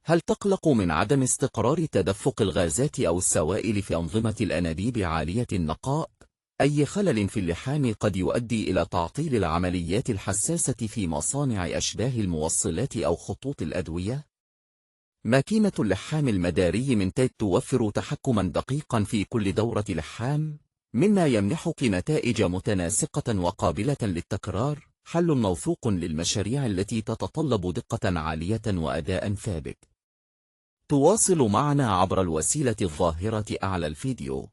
هل تقلق من عدم استقرار تدفق الغازات أو السوائل في أنظمة الأنابيب عالية النقاء؟ أي خلل في اللحام قد يؤدي إلى تعطيل العمليات الحساسة في مصانع أشباه الموصلات أو خطوط الأدوية؟ ماكينة اللحام المداري من تيد توفر تحكما دقيقا في كل دورة لحام، مما يمنحك نتائج متناسقة وقابلة للتكرار، حل موثوق للمشاريع التي تتطلب دقة عالية وأداء ثابت. تواصل معنا عبر الوسيلة الظاهرة أعلى الفيديو.